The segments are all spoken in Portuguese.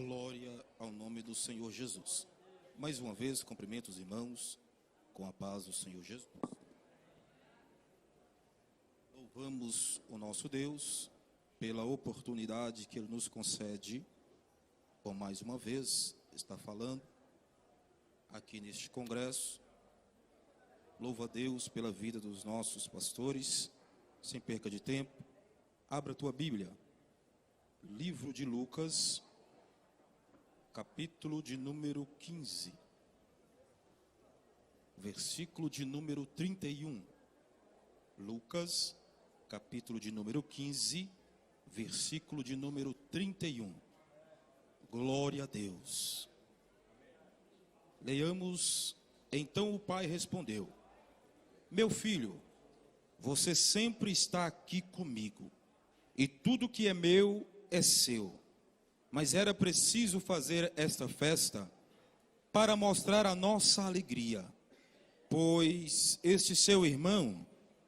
Glória ao nome do Senhor Jesus. Mais uma vez, cumprimento os irmãos com a paz do Senhor Jesus. Louvamos o nosso Deus pela oportunidade que Ele nos concede, por mais uma vez, estar falando aqui neste congresso. Louvo a Deus pela vida dos nossos pastores. Sem perca de tempo, abra a tua Bíblia. Livro de Lucas, capítulo de número 15, versículo de número 31. Lucas, capítulo de número 15, versículo de número 31. Glória a Deus. Leiamos. Então o pai respondeu: meu filho, você sempre está aqui comigo, e tudo que é meu é seu. Mas era preciso fazer esta festa para mostrar a nossa alegria, pois este seu irmão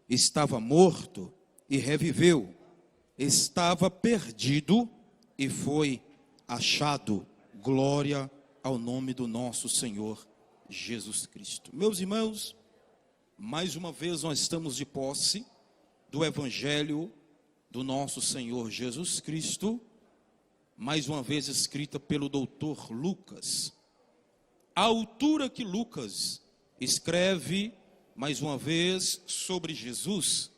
estava morto e reviveu, estava perdido e foi achado. Glória ao nome do nosso Senhor Jesus Cristo. Meus irmãos, mais uma vez nós estamos de posse do Evangelho do nosso Senhor Jesus Cristo, mais uma vez escrita pelo doutor Lucas. A altura que Lucas escreve, mais uma vez, sobre Jesus,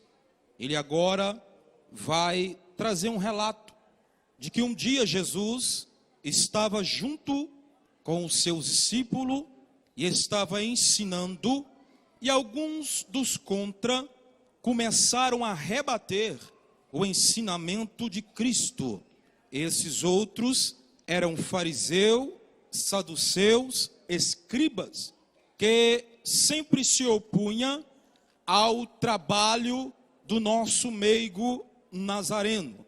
ele agora vai trazer um relato de que um dia Jesus estava junto com os seus discípulos e estava ensinando, e alguns dos contra começaram a rebater o ensinamento de Cristo. Esses outros eram fariseus, saduceus, escribas, que sempre se opunham ao trabalho do nosso meigo nazareno.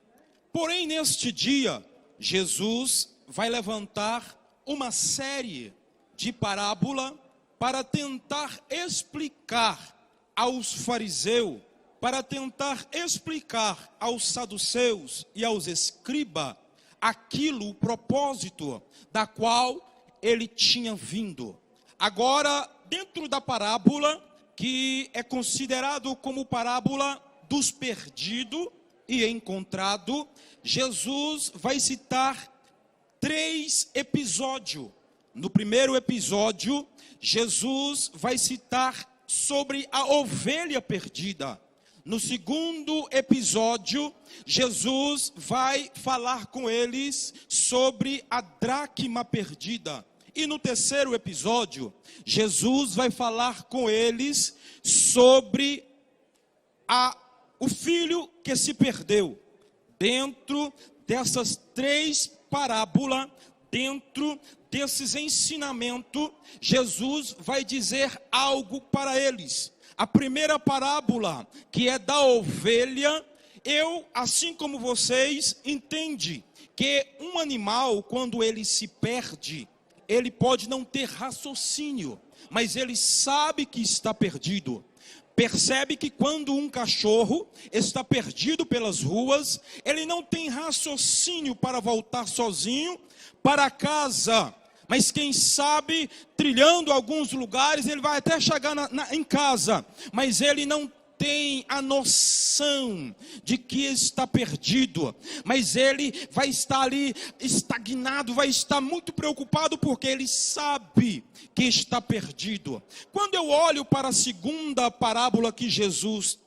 Porém, neste dia, Jesus vai levantar uma série de parábola para tentar explicar aos fariseus, para tentar explicar aos saduceus e aos escribas aquilo, o propósito da qual ele tinha vindo. Agora, dentro da parábola, que é considerado como parábola dos perdidos e encontrado, Jesus vai citar 3 episódios. No primeiro episódio, Jesus vai citar sobre a ovelha perdida. No segundo episódio, Jesus vai falar com eles sobre a dracma perdida. E no terceiro episódio, Jesus vai falar com eles sobre o filho que se perdeu. Dentro dessas 3 parábolas, dentro desses ensinamentos, Jesus vai dizer algo para eles. A primeira parábola, que é da ovelha, eu, assim como vocês, entende que um animal, quando ele se perde, ele pode não ter raciocínio, mas ele sabe que está perdido. Percebe que quando um cachorro está perdido pelas ruas, ele não tem raciocínio para voltar sozinho para casa. Mas quem sabe, trilhando alguns lugares, ele vai até chegar em casa. Mas ele não tem a noção de que está perdido. Mas ele vai estar ali estagnado, vai estar muito preocupado porque ele sabe que está perdido. Quando eu olho para a segunda parábola que Jesus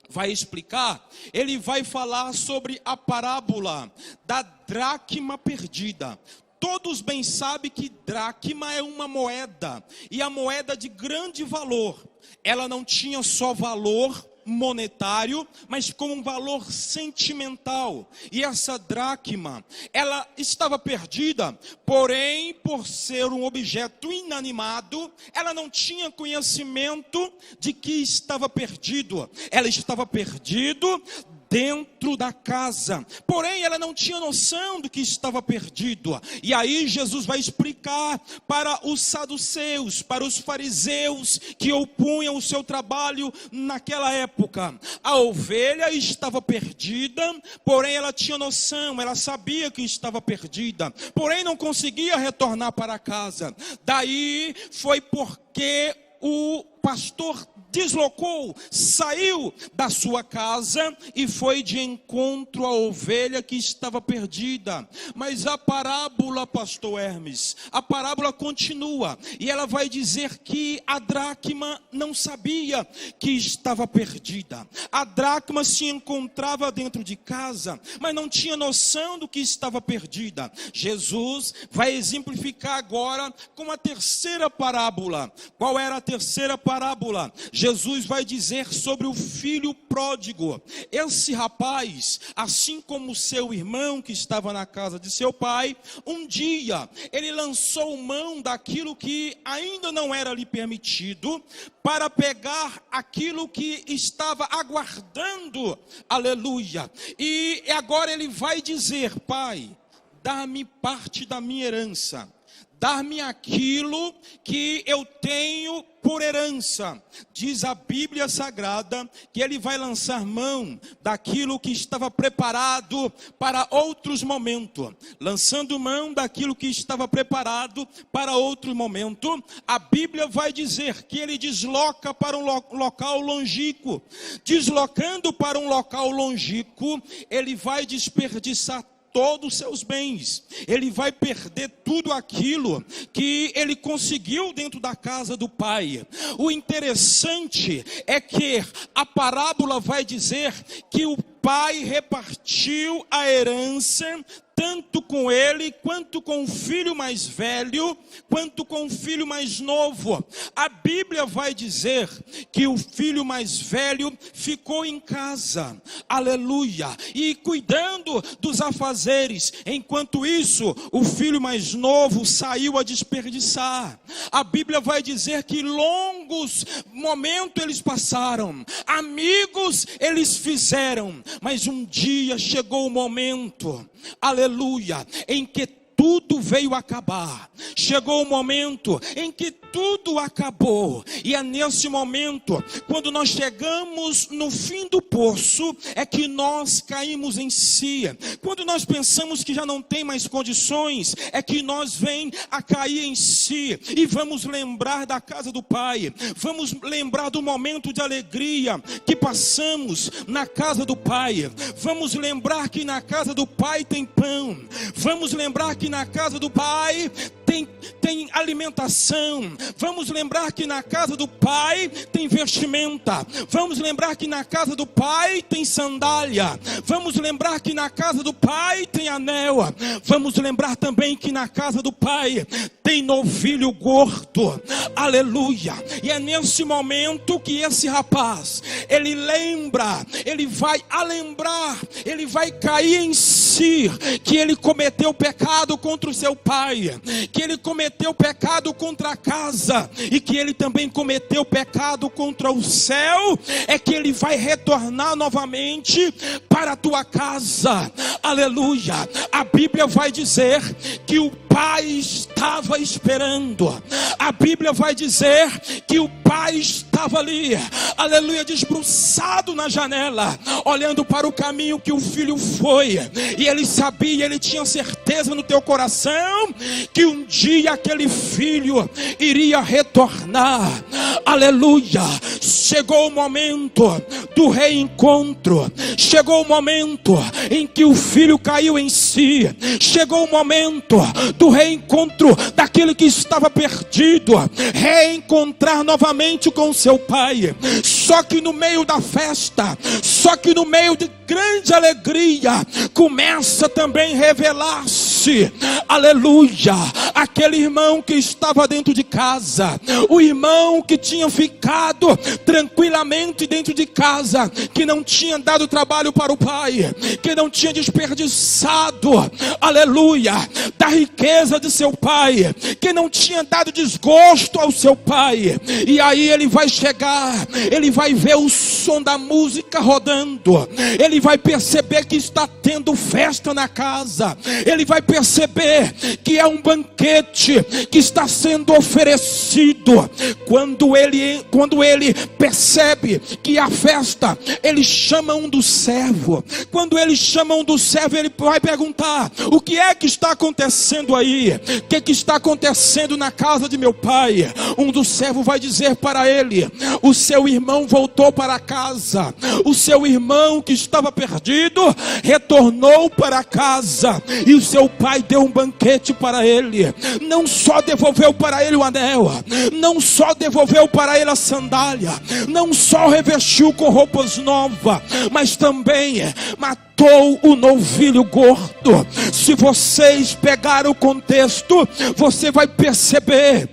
vai explicar, ele vai falar sobre a parábola da dracma perdida. Todos bem sabem que dracma é uma moeda, e a moeda de grande valor. Ela não tinha só valor monetário, mas como um valor sentimental. E essa dracma, ela estava perdida, porém, por ser um objeto inanimado, ela não tinha conhecimento de que estava perdido. Ela estava perdido dentro da casa. Porém, ela não tinha noção do que estava perdido. E aí Jesus vai explicar para os saduceus, para os fariseus que opunham o seu trabalho naquela época. A ovelha estava perdida, porém ela tinha noção, ela sabia que estava perdida, porém não conseguia retornar para casa. Daí foi porque o pastor deslocou, saiu da sua casa e foi de encontro à ovelha que estava perdida. Mas a parábola, pastor Hermes, a parábola continua, e ela vai dizer que a dracma não sabia que estava perdida. A dracma se encontrava dentro de casa, mas não tinha noção do que estava perdida. Jesus vai exemplificar agora com a terceira parábola. Qual era a terceira parábola? Jesus vai dizer sobre o filho pródigo. Esse rapaz, assim como seu irmão que estava na casa de seu pai, um dia ele lançou mão daquilo que ainda não era lhe permitido para pegar aquilo que estava aguardando. Aleluia. E agora ele vai dizer: Pai, dá-me parte da minha herança. Dar-me aquilo que eu tenho por herança. Diz a Bíblia Sagrada que ele vai lançar mão daquilo que estava preparado para outros momentos. Lançando mão daquilo que estava preparado para outro momento, a Bíblia vai dizer que ele desloca para um local longínquo. Deslocando para um local longínquo, ele vai desperdiçar todos os seus bens. Ele vai perder tudo aquilo que ele conseguiu dentro da casa do pai. O interessante é que a parábola vai dizer que o pai repartiu a herança tanto com ele, quanto com o filho mais velho, quanto com o filho mais novo. A Bíblia vai dizer que o filho mais velho ficou em casa, aleluia, e cuidando dos afazeres. Enquanto isso, o filho mais novo saiu a desperdiçar. A Bíblia vai dizer que longos momentos eles passaram, amigos eles fizeram, mas um dia chegou o momento, aleluia, em que tudo veio acabar. Chegou o momento em que tudo acabou. E é nesse momento, quando nós chegamos no fim do poço, é que nós caímos em si. Quando nós pensamos que já não tem mais condições, é que nós vem a cair em si. E vamos lembrar da casa do Pai. Vamos lembrar do momento de alegria que passamos na casa do Pai. Vamos lembrar que na casa do Pai tem pão. Vamos lembrar que na casa do Pai tem alimentação. Vamos lembrar que na casa do Pai tem vestimenta. Vamos lembrar que na casa do Pai tem sandália. Vamos lembrar que na casa do Pai tem anel. Vamos lembrar também que na casa do Pai tem novilho gordo. Aleluia. E é nesse momento que esse rapaz, ele lembra, ele vai lembrar, ele vai cair em si, que ele cometeu pecado contra o seu pai, que ele cometeu pecado contra a casa, e que ele também cometeu pecado contra o céu. É que ele vai retornar novamente para a tua casa, aleluia. A Bíblia vai dizer que o pai estava esperando. A Bíblia vai dizer que o pai estava ali, aleluia, desbruçado na janela, olhando para o caminho que o filho foi. E ele sabia, ele tinha certeza no teu coração que um dia aquele filho iria retornar. Aleluia. Chegou o momento do reencontro. Chegou o momento em que o filho caiu em si. Chegou o momento do reencontro daquele que estava perdido, reencontrar novamente com seu pai. Só que no meio da festa, só que no meio de grande alegria, começa também a revelar-se, aleluia, aquele irmão que estava dentro de casa, o irmão que tinha ficado tranquilamente dentro de casa, que não tinha dado trabalho para o pai, que não tinha desperdiçado, aleluia, da riqueza de seu pai, que não tinha dado desgosto ao seu pai. E aí ele vai chegar, ele vai ver o som da música rodando, ele vai perceber que está tendo festa na casa, ele vai perceber que é um banquete que está sendo oferecido. Quando ele percebe que a festa, ele chama um dos servos. Quando ele chama um dos servos, ele vai perguntar: o que é que está acontecendo aí? O que está acontecendo na casa de meu pai? Um dos servos vai dizer para ele: o seu irmão voltou para casa, o seu irmão que estava perdido retornou para casa, e o seu pai deu um banquete para ele. Não só devolveu para ele o anel, não só devolveu para ele a sandália, não só revestiu com roupas novas, mas também matou o novilho gordo. Se vocês pegarem o contexto, você vai perceber,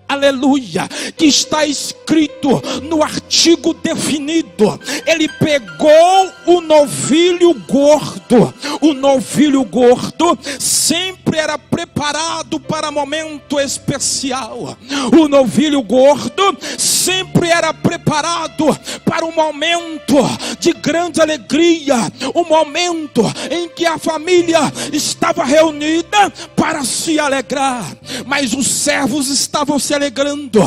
aleluia, que está escrito no artigo definido. Ele pegou o novilho gordo. O novilho gordo sempre era preparado para momento especial. O novilho gordo sempre era preparado para um momento de grande alegria, um momento em que a família estava reunida para se alegrar. Mas os servos estavam se alegrando,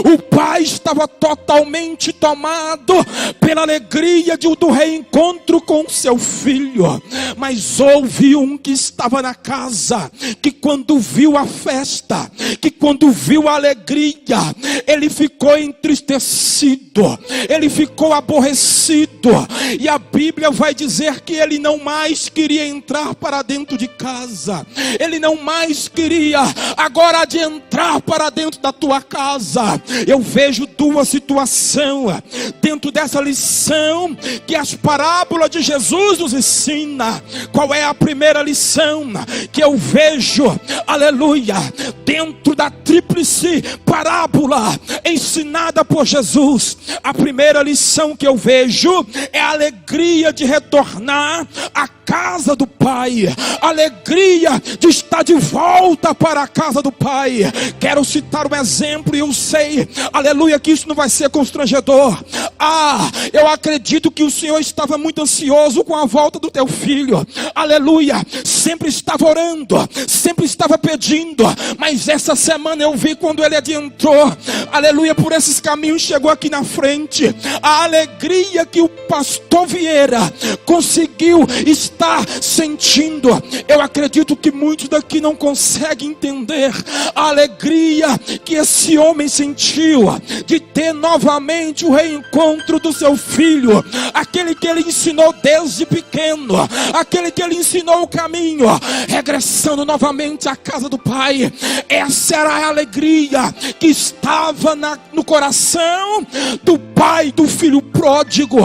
o pai estava totalmente tomado pela alegria do reencontro com seu filho. Mas houve um que estava na casa, que quando viu a festa, que quando viu a alegria, ele ficou entristecido, ele ficou aborrecido, e a Bíblia vai dizer que ele não mais queria entrar para dentro de casa, ele não mais queria agora adentrar para dentro da tua casa. Eu vejo duas situações dentro dessa lição que as parábolas de Jesus nos ensina. Qual é a primeira lição que eu vejo, aleluia, dentro da tríplice parábola ensinada por Jesus? A primeira lição que eu vejo é a alegria de retornar à casa do Pai, a alegria de estar de volta para a casa do Pai. Quero citar um exemplo, e eu sei, aleluia, que isso não vai ser constrangedor. Eu acredito que o Senhor estava muito ansioso com a volta do teu filho, aleluia, sempre estava orando, sempre estava pedindo, mas essa semana eu vi quando ele adentrou, aleluia, por esses caminhos, chegou aqui na frente, a alegria que o pastor Vieira conseguiu estar sentindo. Eu acredito que muitos daqui não conseguem entender a alegria que esse homem sentiu de ter novamente o reencontro do seu filho, aquele que ele ensinou desde pequeno, aquele que ele ensinou o caminho, regressando novamente à casa do Pai. Essa era a alegria que estava no coração do pai do filho pródigo.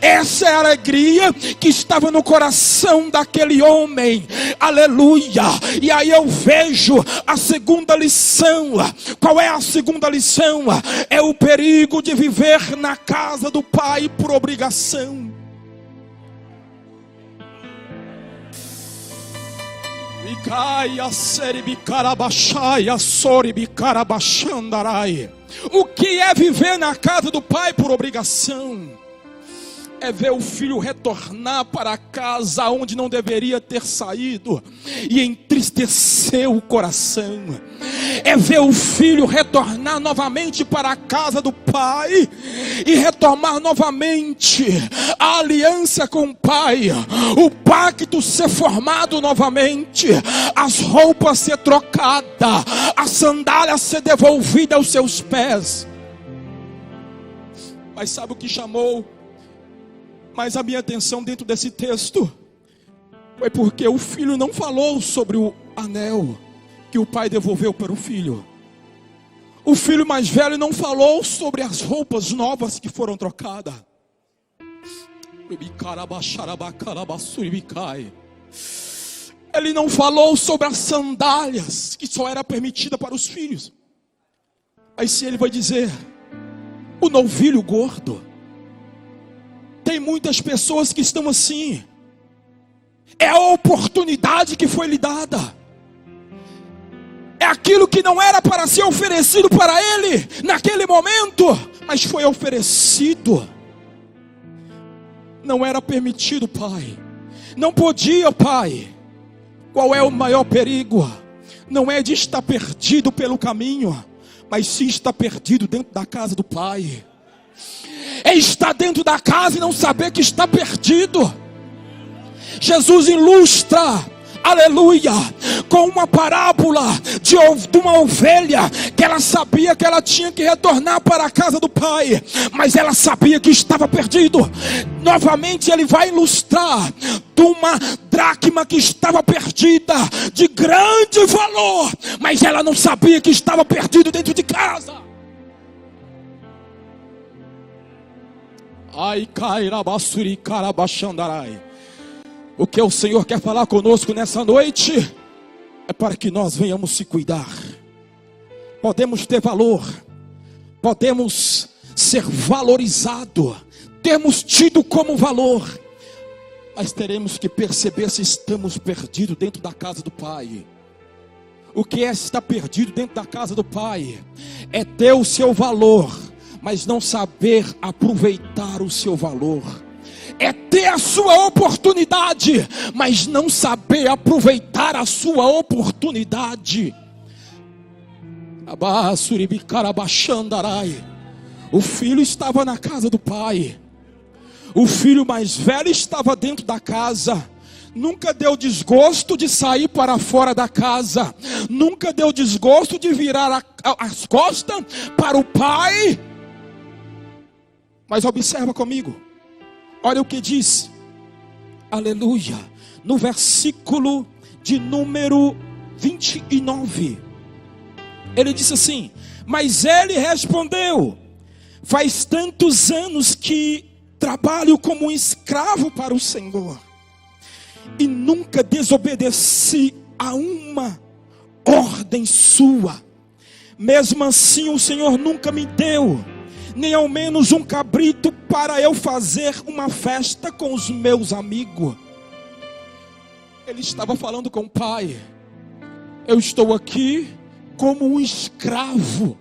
Essa é a alegria que estava no coração daquele homem, aleluia. E aí eu vejo a segunda lição. Qual é a segunda lição? É o perigo de viver na casa do Pai por obrigação. O que é viver na casa do Pai por obrigação? É ver o filho retornar para casa onde não deveria ter saído e entristecer o coração. É ver o filho retornar novamente para a casa do pai e retomar novamente a aliança com o pai, o pacto ser formado novamente, as roupas ser trocadas, a sandália ser devolvida aos seus pés. Mas sabe o que chamou mais a minha atenção dentro desse texto? Foi porque o filho não falou sobre o anel que o pai devolveu para o filho. O filho mais velho não falou sobre as roupas novas que foram trocadas. Ele ele não falou sobre as sandálias, que só era permitida para os filhos. Aí sim ele vai dizer, o novilho gordo. Tem muitas pessoas que estão assim. É a oportunidade que foi lhe dada. É aquilo que não era para ser oferecido para ele naquele momento, mas foi oferecido. Não era permitido, pai. Não podia, pai. Qual é o maior perigo? Não é de estar perdido pelo caminho, mas sim estar perdido dentro da casa do pai. É estar dentro da casa e não saber que está perdido. Jesus ilustra, aleluia, com uma parábola de uma ovelha, que ela sabia que ela tinha que retornar para a casa do pai, mas ela sabia que estava perdido. Novamente ele vai ilustrar de uma dracma que estava perdida, de grande valor, mas ela não sabia que estava perdido dentro de casa. Ai, cairabassuri, carabaxandarai. O que o Senhor quer falar conosco nessa noite é para que nós venhamos se cuidar. Podemos ter valor, podemos ser valorizados, temos tido como valor, mas teremos que perceber se estamos perdidos dentro da casa do Pai. O que é estar perdido dentro da casa do Pai? É ter o seu valor, mas não saber aproveitar o seu valor. É ter a sua oportunidade, mas não saber aproveitar a sua oportunidade. O filho estava na casa do pai. O filho mais velho estava dentro da casa. Nunca deu desgosto de sair para fora da casa. Nunca deu desgosto de virar as costas para o pai. Mas observa comigo. Olha o que diz, aleluia, no versículo de número 29. Ele disse assim: mas ele respondeu: faz tantos anos que trabalho como um escravo para o Senhor, e nunca desobedeci a uma ordem sua. Mesmo assim o Senhor nunca me deu nem ao menos um cabrito para eu fazer uma festa com os meus amigos. Ele estava falando com o pai: eu estou aqui como um escravo.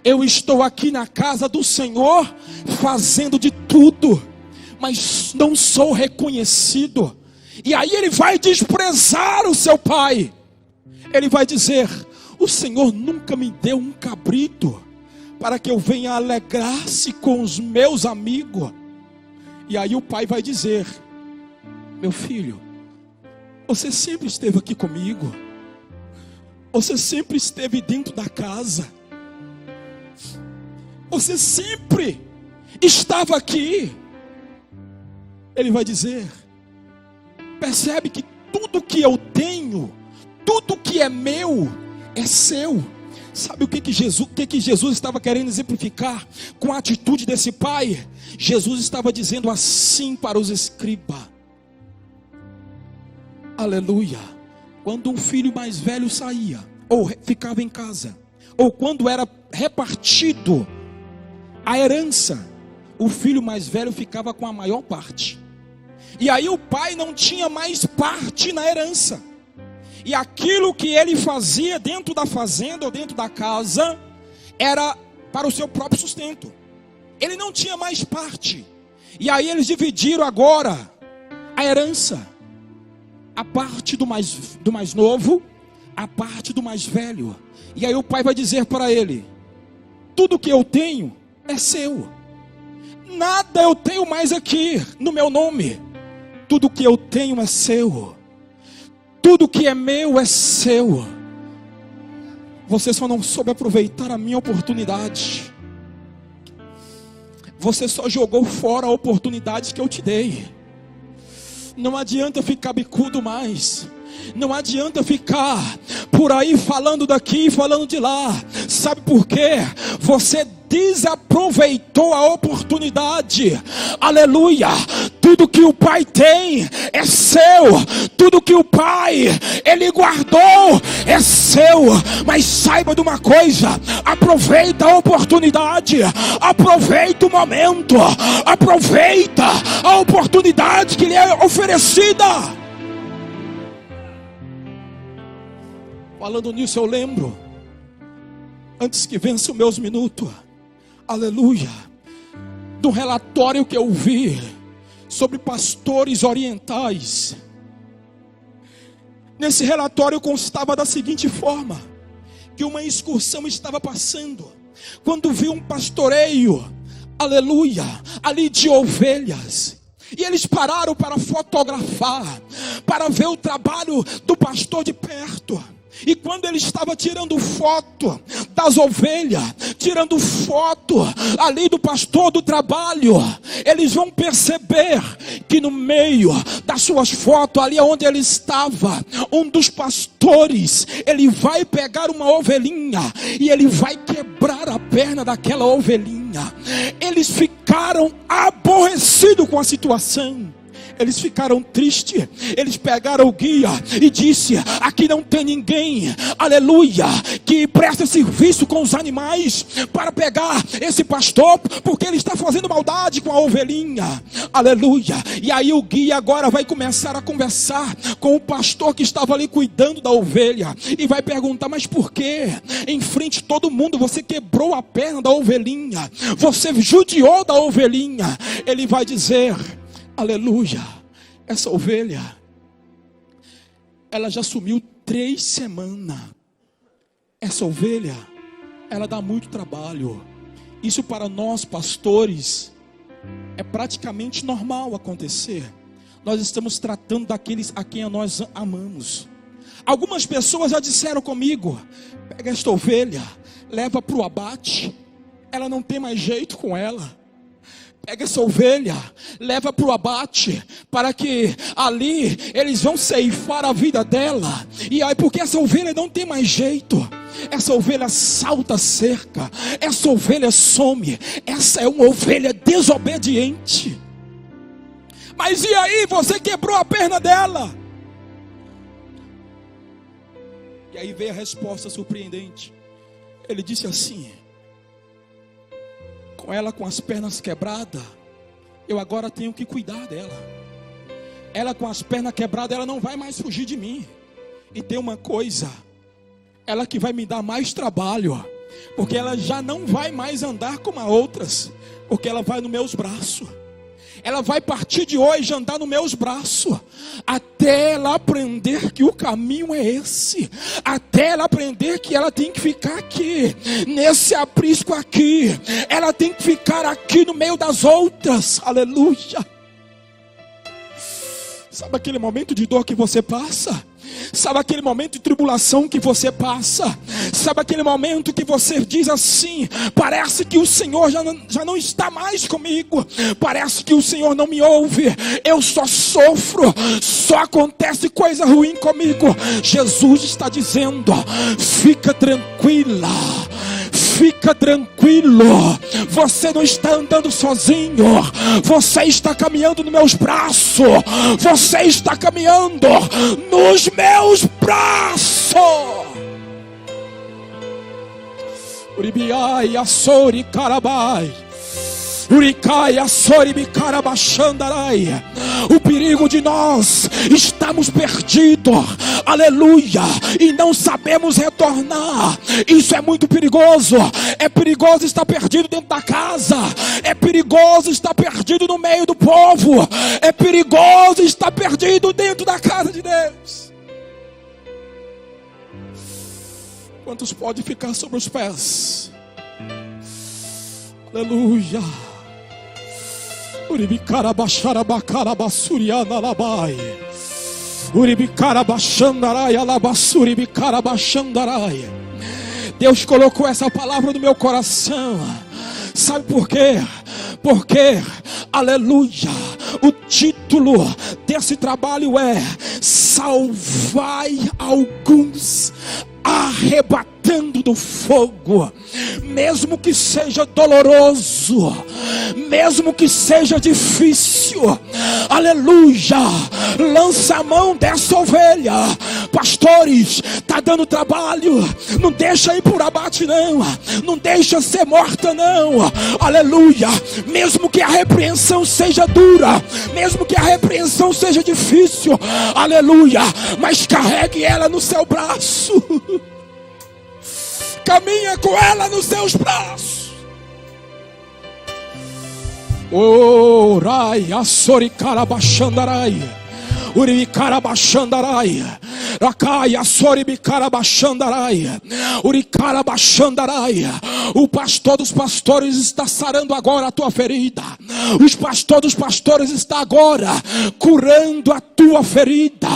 Eu estou aqui na casa do Senhor fazendo de tudo, mas não sou reconhecido. E aí ele vai desprezar o seu pai. Ele vai dizer: o Senhor nunca me deu um cabrito para que eu venha alegrar-se com os meus amigos. E aí o pai vai dizer: meu filho, você sempre esteve aqui comigo. Você sempre esteve dentro da casa. Você sempre estava aqui. Ele vai dizer: percebe que tudo que eu tenho, tudo que é meu, é seu. Sabe o que Jesus estava querendo exemplificar com a atitude desse pai? Jesus estava dizendo assim para os escribas: aleluia, quando um filho mais velho saía, ou ficava em casa, ou quando era repartido a herança, o filho mais velho ficava com a maior parte. E aí o pai não tinha mais parte na herança. E aquilo que ele fazia dentro da fazenda ou dentro da casa era para o seu próprio sustento. Ele não tinha mais parte. E aí eles dividiram agora a herança. A parte do mais novo, a parte do mais velho. E aí o pai vai dizer para ele: tudo que eu tenho é seu. Nada eu tenho mais aqui no meu nome. Tudo que eu tenho é seu. Tudo que é meu é seu. Você só não soube aproveitar a minha oportunidade. Você só jogou fora a oportunidade que eu te dei. Não adianta ficar bicudo mais. Não adianta ficar por aí falando daqui e falando de lá. Sabe por quê? Você desaproveitou a oportunidade. Aleluia. Do tudo que o Pai tem é seu, tudo que o Pai, Ele guardou é seu. Mas saiba de uma coisa, aproveita a oportunidade, aproveita o momento, aproveita a oportunidade que lhe é oferecida. Falando nisso, eu lembro, antes que vença os meus minutos, aleluia, do relatório que eu vi sobre pastores orientais. Nesse relatório constava da seguinte forma: que uma excursão estava passando, quando viu um pastoreio, aleluia, ali de ovelhas, e eles pararam para fotografar, para ver o trabalho do pastor de perto. E quando ele estava tirando foto das ovelhas, tirando foto ali do pastor do trabalho, eles vão perceber que no meio das suas fotos, ali onde ele estava, um dos pastores, ele vai pegar uma ovelhinha e ele vai quebrar a perna daquela ovelhinha. Eles ficaram aborrecidos com a situação. Eles ficaram tristes. Eles pegaram o guia e disse: aqui não tem ninguém, aleluia, que presta serviço com os animais para pegar esse pastor, porque ele está fazendo maldade com a ovelhinha, aleluia. E aí o guia agora vai começar a conversar com o pastor que estava ali cuidando da ovelha, e vai perguntar: mas por que em frente a todo mundo você quebrou a perna da ovelhinha, você judiou da ovelhinha? Ele vai dizer: aleluia, essa ovelha, ela já sumiu 3 semanas. Essa ovelha, ela dá muito trabalho. Isso para nós pastores é praticamente normal acontecer. Nós estamos tratando daqueles a quem nós amamos. Algumas pessoas já disseram comigo: pega esta ovelha, leva para o abate, ela não tem mais jeito com ela. Pega essa ovelha, leva para o abate, para que ali eles vão ceifar a vida dela. E aí, porque essa ovelha não tem mais jeito, essa ovelha salta a cerca, essa ovelha some, essa é uma ovelha desobediente. Mas e aí, você quebrou a perna dela? E aí veio a resposta surpreendente. Ele disse assim: com ela com as pernas quebradas, eu agora tenho que cuidar dela. Ela com as pernas quebradas, ela não vai mais fugir de mim. E tem uma coisa, ela que vai me dar mais trabalho, porque ela já não vai mais andar como as outras, porque ela vai nos meus braços. Ela vai partir de hoje andar nos meus braços, até ela aprender que o caminho é esse, até ela aprender que ela tem que ficar aqui, nesse aprisco aqui, ela tem que ficar aqui no meio das outras, aleluia. Sabe aquele momento de dor que você passa? Sabe aquele momento de tribulação que você passa? Sabe aquele momento que você diz assim: parece que o Senhor já não está mais comigo, parece que o Senhor não me ouve, eu só sofro, só acontece coisa ruim comigo. Jesus está dizendo: fica tranquila, fica tranquilo, você não está andando sozinho, você está caminhando nos meus braços, você está caminhando nos meus braços. Uribiai, Açori, Carabai, Uricai, Açori, Bicarabachandarai. O perigo de nós estamos perdidos, aleluia, e não sabemos retornar. Isso é muito perigoso. É perigoso estar perdido dentro da casa, é perigoso estar perdido no meio do povo, é perigoso estar perdido dentro da casa de Deus. Quantos podem ficar sobre os pés? Aleluia. Deus colocou essa palavra no meu coração. Sabe por quê? Porque, aleluia, o título desse trabalho é: salvai alguns à arrebatando do fogo, mesmo que seja doloroso, mesmo que seja difícil, aleluia, lança a mão dessa ovelha. Pastores, está dando trabalho, não deixa ir por abate não, não deixa ser morta não, aleluia, mesmo que a repreensão seja dura, mesmo que a repreensão seja difícil, aleluia, mas carregue ela no seu braço, caminha com ela nos seus braços. Orai, assoricarabachandarai, uribicarabachandarai, Rakai, assoribicarabachandarai, uricarabachandarai. O pastor dos pastores está sarando agora a tua ferida. Os pastores dos pastores está agora curando a tua ferida.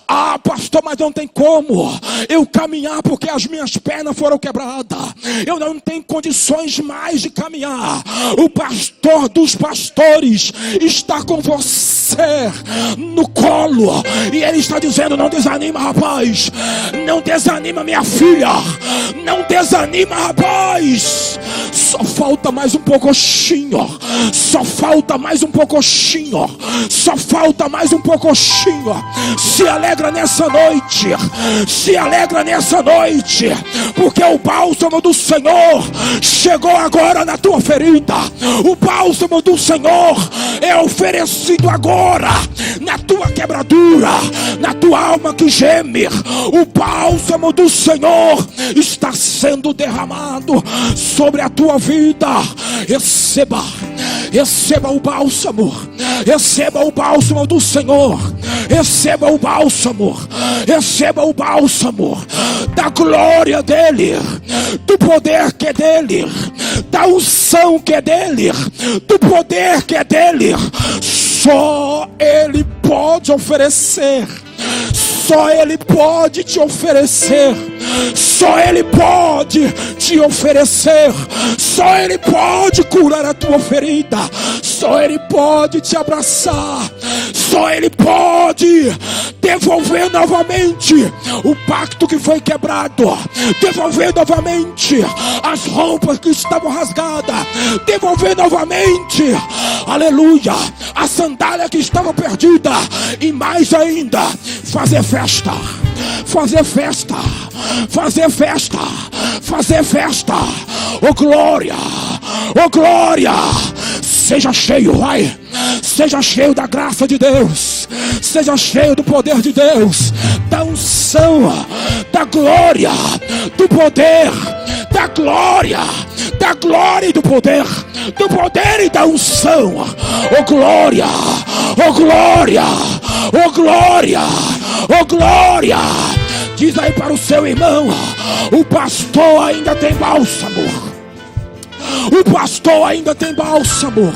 Ah, pastor, mas não tem como eu caminhar porque as minhas pernas foram quebradas. Eu não tenho condições mais de caminhar. O pastor dos pastores está com você no colo e ele está dizendo: não desanima, rapaz. Não desanima, minha filha. Não desanima, rapaz. Só falta mais um pouquinho. Só falta mais um pouquinho. Só falta mais um pouquinho. Se alegra nessa noite. Se alegra nessa noite. Porque o bálsamo do Senhor chegou agora na tua ferida. O bálsamo do Senhor é oferecido agora na tua quebradura, na tua alma que geme. O bálsamo do Senhor está sendo derramado sobre a tua vida. Receba, receba o bálsamo, receba o bálsamo do Senhor, receba o bálsamo, receba o bálsamo da glória dele, do poder que é dele, da unção que é dele, do poder que é dele. Só ele pode oferecer. Só ele pode te oferecer. Só ele pode te oferecer. Só ele pode curar a tua ferida. Só ele pode te abraçar. Só ele pode devolver novamente o pacto que foi quebrado. Devolver novamente as roupas que estavam rasgadas. Devolver novamente, aleluia, a sandália que estava perdida. E mais ainda, fazer festa. Fazer festa. Fazer festa. Fazer festa. Oh glória. Oh glória. Seja cheio, vai. Seja cheio da graça de Deus. Seja cheio do poder de Deus. Da unção, da glória, do poder, da glória e do poder. Do poder e da unção. Oh glória. Oh glória. Oh glória. Oh glória. Diz aí para o seu irmão: o pastor ainda tem bálsamo. O pastor ainda tem bálsamo.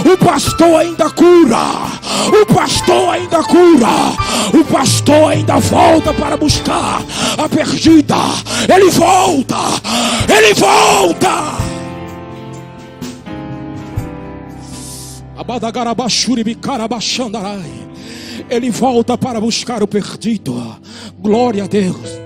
O pastor ainda cura. O pastor ainda cura. O pastor ainda volta para buscar a perdida. Ele volta. Ele volta. Ele volta para buscar o perdido. Glória a Deus.